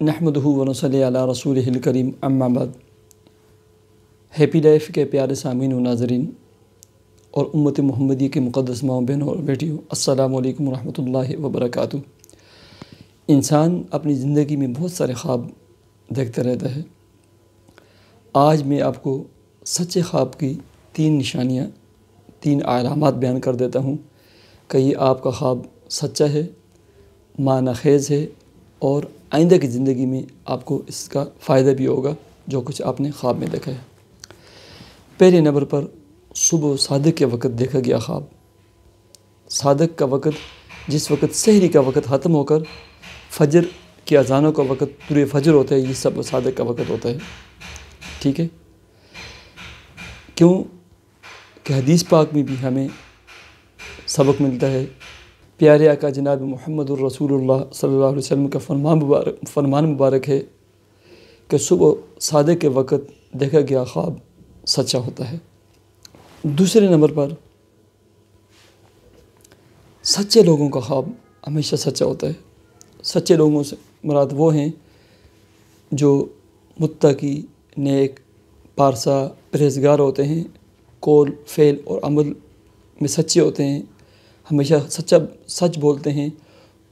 نحمدہ و نصلی علی رسولہ الکریم اما بعد۔ ہیپی لائف کے پیارے سامعین و ناظرین اور امت محمدی کے مقدس ماؤں بہنوں اور بیٹیوں، السلام علیکم ورحمۃ اللہ وبرکاتہ۔ انسان اپنی زندگی میں بہت سارے خواب دیکھتا رہتا ہے۔ آج میں آپ کو سچے خواب کی 3 نشانیاں، 3 علامات بیان کر دیتا ہوں کہ یہ آپ کا خواب سچا ہے، معنی خیز ہے اور آئندہ کی زندگی میں آپ کو اس کا فائدہ بھی ہوگا جو کچھ آپ نے خواب میں دیکھا ہے۔ پہلے نمبر پر صبح صادق کے وقت دیکھا گیا خواب۔ صادق کا وقت جس وقت سحری کا وقت ختم ہو کر فجر کی اذانوں کا وقت طلوع فجر ہوتا ہے، یہ سب صادق کا وقت ہوتا ہے، ٹھیک ہے؟ کیوں کہ حدیث پاک میں بھی ہمیں سبق ملتا ہے۔ پیارے آقا جناب محمد الرسول اللہ صلی اللہ علیہ وسلم کا فرمان مبارک ہے کہ صبح صادق کے وقت دیکھا گیا خواب سچا ہوتا ہے۔ دوسرے نمبر پر سچے لوگوں کا خواب ہمیشہ سچا ہوتا ہے۔ سچے لوگوں سے مراد وہ ہیں جو متقی، نیک، پارسا، پرہیزگار ہوتے ہیں، قول، فعل اور عمل میں سچے ہوتے ہیں، ہمیشہ سچ بولتے ہیں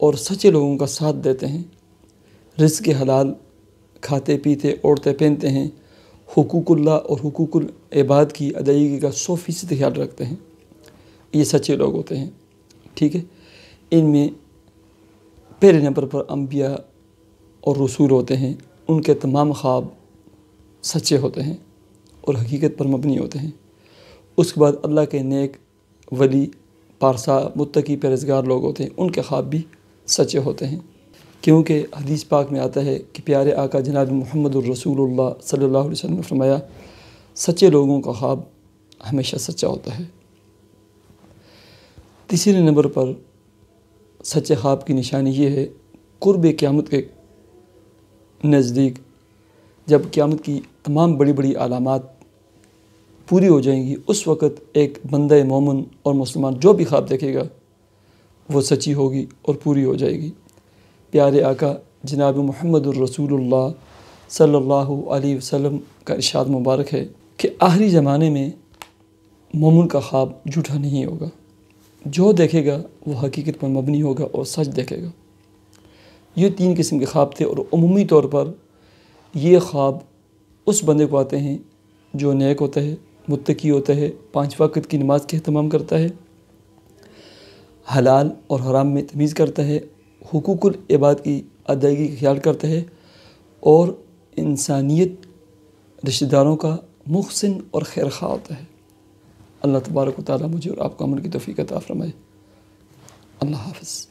اور سچے لوگوں کا ساتھ دیتے ہیں، رزق حلال کھاتے پیتے اوڑھتے پہنتے ہیں، حقوق اللہ اور حقوق العباد کی ادائیگی کا 100% خیال رکھتے ہیں۔ یہ سچے لوگ ہوتے ہیں، ٹھیک ہے؟ ان میں پہلے نمبر پر انبیاء اور رسول ہوتے ہیں۔ ان کے تمام خواب سچے ہوتے ہیں اور حقیقت پر مبنی ہوتے ہیں۔ اس کے بعد اللہ کے نیک، ولی، پارسا، متقی، پرہیزگار لوگ ہوتے ہیں، ان کے خواب بھی سچے ہوتے ہیں، کیونکہ حدیث پاک میں آتا ہے کہ پیارے آقا جناب محمد الرسول اللہ صلی اللہ علیہ وسلم نے فرمایا، سچے لوگوں کا خواب ہمیشہ سچا ہوتا ہے۔ تیسرے نمبر پر سچے خواب کی نشانی یہ ہے، قرب قیامت کے نزدیک جب قیامت کی تمام بڑی بڑی علامات پوری ہو جائیں گی، اس وقت ایک بندہ مومن اور مسلمان جو بھی خواب دیکھے گا وہ سچی ہوگی اور پوری ہو جائے گی۔ پیارے آقا جناب محمد الرسول اللہ صلی اللہ علیہ وسلم کا ارشاد مبارک ہے کہ آخری زمانے میں مومن کا خواب جھوٹا نہیں ہوگا، جو دیکھے گا وہ حقیقت پر مبنی ہوگا اور سچ دیکھے گا۔ یہ 3 قسم کے خواب تھے اور عمومی طور پر یہ خواب اس بندے کو آتے ہیں جو نیک ہوتا ہے، متقی ہوتا ہے، 5 وقت کی نماز کا اہتمام کرتا ہے، حلال اور حرام میں تمیز کرتا ہے، حقوق العباد کی ادائیگی کا خیال کرتا ہے اور انسانیت، رشتہ داروں کا محسن اور خیر خواہ ہوتا ہے۔ اللہ تبارک و تعالیٰ مجھے اور آپ کو عمل کی توفیق عطا فرمائے۔ اللہ حافظ۔